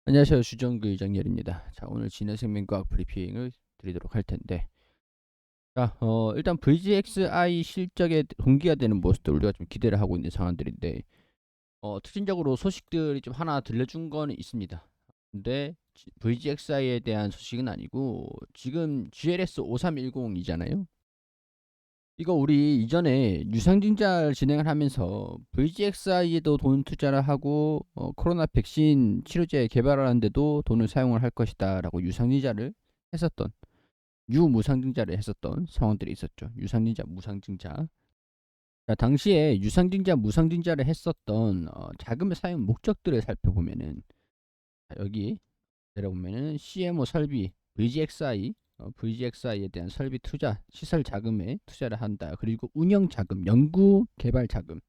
안녕하세요. 주정그 이정열입니다. 자, 오늘 진화생명과학 브리핑을 드리도록 할 텐데, 자, 일단 VGXI 실적에 동기가 되는 모습들 우리가 좀 기대를 하고 있는 상황들인데, 특징적으로 소식들이 좀 하나 들려준 건 있습니다. 근데 VGXI에 대한 소식은 아니고, 지금 GLS 5310이잖아요. 이거 우리 이전에 유상증자를 진행을 하면서 VGXI에도 돈 투자를 하고 코로나 백신 치료제 개발하는데도 돈을 사용을 할 것이다 라고 유상증자를 했었던, 유무상증자를 했었던 상황들이 있었죠. 유상증자 무상증자. 자, 당시에 유상증자 무상증자를 했었던 자금의 사용 목적들을 살펴보면은, 자, 여기 내려보면은 CMO 설비 VGXI에 대한 설비 투자, 시설 자금에 투자를 한다. 그리고 운영 자금, 연구 개발 자금,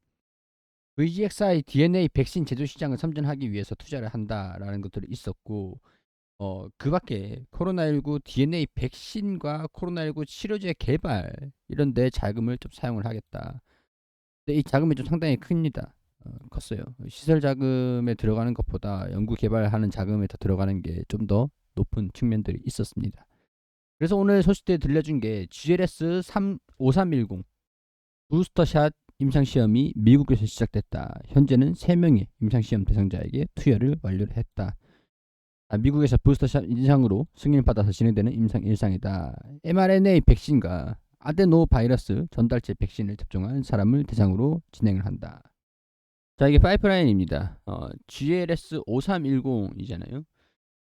VGXI DNA 백신 제조 시장을 선전하기 위해서 투자를 한다라는 것들이 있었고, 그 밖에 코로나19 DNA 백신과 코로나19 치료제 개발 이런 데 자금을 좀 사용을 하겠다. 근데 이 자금이 좀 상당히 큽니다. 컸어요. 시설 자금에 들어가는 것보다 연구 개발하는 자금에 더 들어가는 게 좀 더 높은 측면들이 있었습니다. 그래서 오늘 소식때 들려준 게 GLS 5310 부스터샷 임상시험이 미국에서 시작됐다. 현재는 3명의 임상시험 대상자에게 투여를 완료를 했다. 미국에서 부스터샷 인상으로 승인을 받아서 진행되는 임상 일상이다. mRNA 백신과 아데노 바이러스 전달체 백신을 접종한 사람을 대상으로 진행을 한다. 자, 이게 파이프라인입니다. GLS 5310이잖아요.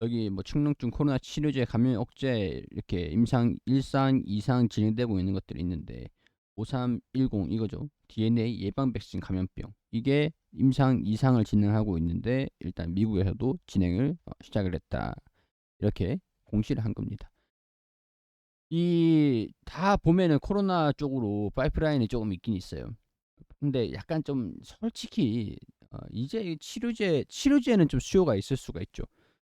여기 뭐 축농증 코로나 치료제 감염 억제 이렇게 임상 1상 2상 진행되고 있는 것들이 있는데, 5310 이거죠. DNA 예방 백신 감염병, 이게 임상 2상을 진행하고 있는데 일단 미국에서도 진행을 시작을 했다. 이렇게 공시를 한 겁니다. 이 다 보면은 코로나 쪽으로 파이프라인이 조금 있긴 있어요. 근데 약간 좀 솔직히 이제 치료제는 좀 수요가 있을 수가 있죠.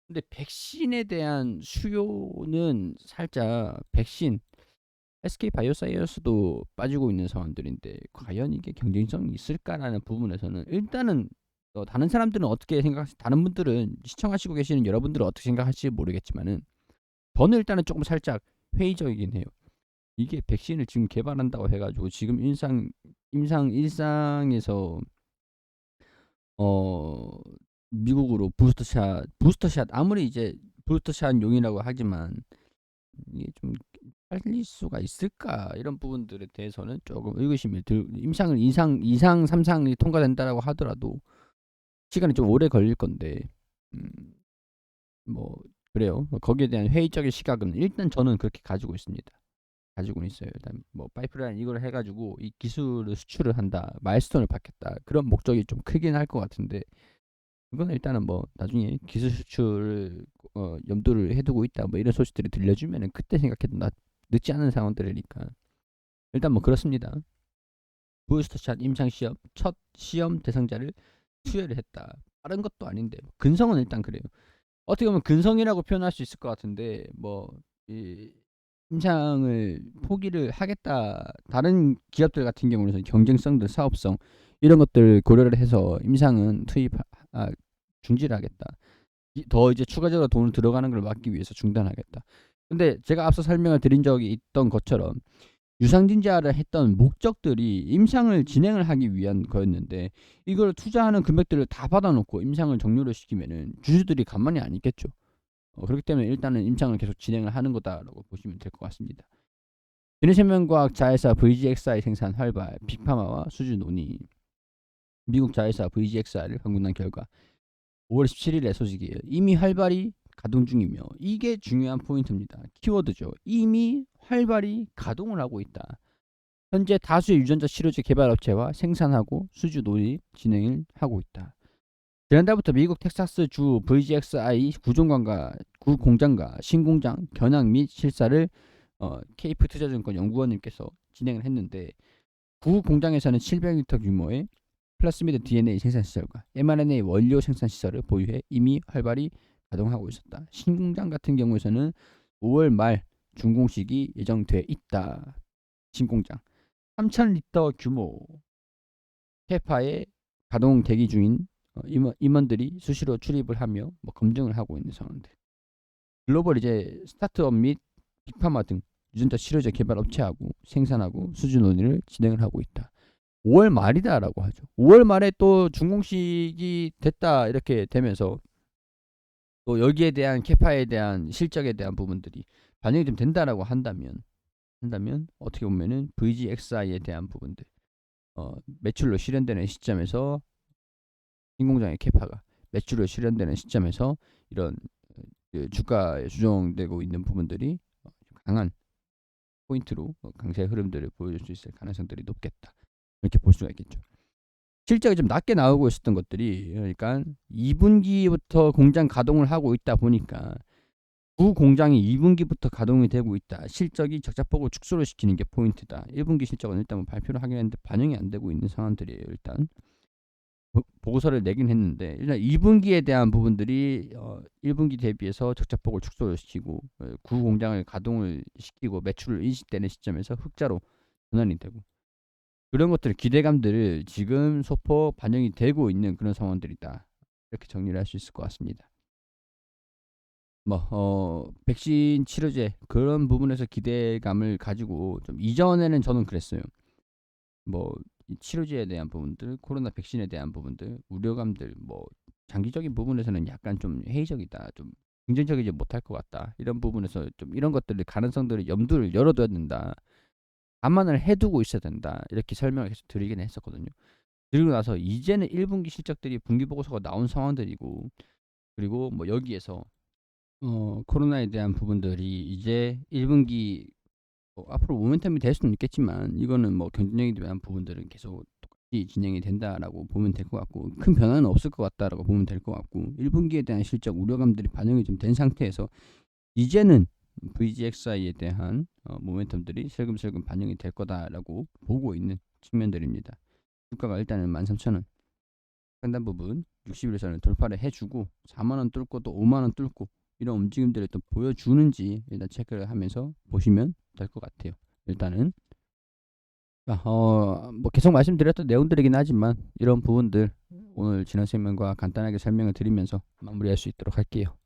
근데 백신에 대한 수요는 살짝, 백신 SK 바이오사이언스도 빠지고 있는 상황들인데 과연 이게 경쟁성이 있을까라는 부분에서는 일단은, 다른 사람들은 어떻게 생각하시, 다른 분들은 시청하시고 계시는 여러분들은 어떻게 생각하실지 모르겠지만은 저는 일단은 조금 살짝 회의적이긴 해요. 이게 백신을 지금 개발한다고 해가지고 지금 임상 일상에서 어 미국으로 부스터샷 아무리 이제 부스터샷 용이라고 하지만 이게 좀 빨릴 수가 있을까, 이런 부분들에 대해서는 조금 의구심이 들. 임상을 이상 3상이 통과된다라고 하더라도 시간이 좀 오래 걸릴 건데, 음, 뭐 그래요. 거기에 대한 회의적인 시각은 일단 저는 그렇게 가지고 있습니다. 가지고 있어요. 일단 뭐 파이프라인 이걸 해가지고 이 기술을 수출을 한다, 마일스톤을 받겠다, 그런 목적이 좀 크긴 할 것 같은데, 이거는 일단은 뭐 나중에 기술 수출을 염두를 해두고 있다, 뭐 이런 소식들이 들려주면은 그때 생각해도 늦지 않은 상황들이니까 일단 뭐 그렇습니다. 부스터샷 임상시험 첫 시험 대상자를 수혈을 했다. 빠른 것도 아닌데 근성은 일단 그래요. 어떻게 보면 근성이라고 표현할 수 있을 것 같은데, 이 임상을 포기를 하겠다. 다른 기업들 같은 경우는 경쟁성들, 사업성 이런 것들 고려를 해서 임상은 중지를 하겠다. 더 이제 추가적으로 돈 들어가는 걸 막기 위해서 중단하겠다. 근데 제가 앞서 설명을 드린 적이 있던 것처럼 유상증자를 했던 목적들이 임상을 진행을 하기 위한 거였는데, 이걸 투자하는 금액들을 다 받아놓고 임상을 종료를 시키면은 주주들이 가만히 안 있겠죠. 그렇기 때문에 일단은 임상을 계속 진행을 하는 거다라고 보시면 될 것 같습니다. 진해생명과학 자회사 VGXI 생산 활발, 빅파마와 수주 논의. 미국 자회사 VGXI를 방문한 결과 5월 17일에 소식이에요. 이미 활발히 가동 중이며, 이게 중요한 포인트입니다. 키워드죠. 이미 활발히 가동을 하고 있다. 현재 다수의 유전자 치료제 개발 업체와 생산하고 수주 논의 진행을 하고 있다. 지난달부터 미국 텍사스 주 VGXI 구 공장과 신공장 견학 및 실사를 케이프 투자증권 연구원님께서 진행을 했는데, 구 공장에서는 700리터 규모의 플라스미드 DNA 생산 시설과 mRNA 원료 생산 시설을 보유해 이미 활발히 가동하고 있었다. 신공장 같은 경우에서는 5월 말 준공식이 예정돼 있다. 신공장 3,000리터 규모 캐파에 가동 대기 중인 임원들이 수시로 출입을 하며 뭐 검증을 하고 있는 상황들. 글로벌 이제 스타트업 및 빅파마 등 유전자 치료제 개발 업체하고 생산하고 수주 논의를 진행을 하고 있다. 5월 말이다라고 하죠. 5월 말에 또 준공식이 됐다 이렇게 되면서 또 여기에 대한 캐파에 대한 실적에 대한 부분들이 반영이 좀 된다라고 한다면 어떻게 보면은 VGXI에 대한 부분들 매출로 실현되는 시점에서 신공장의 캐파가 매출로 실현되는 시점에서 이런 주가에 조정되고 있는 부분들이 강한 포인트로 강세 흐름들을 보여줄 수 있을 가능성들이 높겠다. 이렇게 볼 수가 있겠죠. 실적이 좀 낮게 나오고 있었던 것들이 그러니까 2분기부터 공장 가동을 하고 있다 보니까 구 공장이 2분기부터 가동이 되고 있다. 실적이 적자폭을 축소를 시키는 게 포인트다. 1분기 실적은 일단 뭐 발표를 하긴 했는데 반영이 안 되고 있는 상황들이에요. 일단 보고서를 내긴 했는데 일단 2분기에 대한 부분들이 1분기 대비해서 적자폭을 축소를 시키고 구 공장을 가동을 시키고 매출을 인식되는 시점에서 흑자로 전환이 되고 그런 것들 기대감들을 지금 소폭 반영이 되고 있는 그런 상황들이다. 이렇게 정리를 할 수 있을 것 같습니다. 백신 치료제 그런 부분에서 기대감을 가지고 좀 이전에는 저는 그랬어요. 이 치료제에 대한 부분들, 코로나 백신에 대한 부분들, 우려감들, 장기적인 부분에서는 약간 좀 회의적이다, 좀 긍정적이지 못할 것 같다. 이런 부분에서 좀 이런 것들을 가능성들을 염두를 열어둬야 된다. 감안을 해두고 있어야 된다. 이렇게 설명을 계속 드리긴 했었거든요. 그리고 나서 이제는 1분기 실적들이 분기 보고서가 나온 상황들이고 그리고 여기에서 코로나에 대한 부분들이 이제 1분기 앞으로 모멘텀이 될 수는 있겠지만 이거는 경쟁력에 대한 부분들은 계속 똑같이 진행이 된다라고 보면 될 것 같고 큰 변화는 없을 것 같다라고 보면 될 것 같고 1분기에 대한 실적 우려감들이 반영이 좀 된 상태에서 이제는 VGXI에 대한 모멘텀들이 슬금슬금 반영이 될 거다라고 보고 있는 측면들입니다. 주가가 일단은 13,000원 상단 부분 60일선을 돌파를 해주고 4만원 뚫고 또 5만원 뚫고 이런 움직임들을 또 보여주는지 일단 체크를 하면서 보시면 될 것 같아요. 일단은 계속 말씀드렸던 내용들이긴 하지만 이런 부분들 오늘 진원 설명과 간단하게 설명을 드리면서 마무리할 수 있도록 할게요.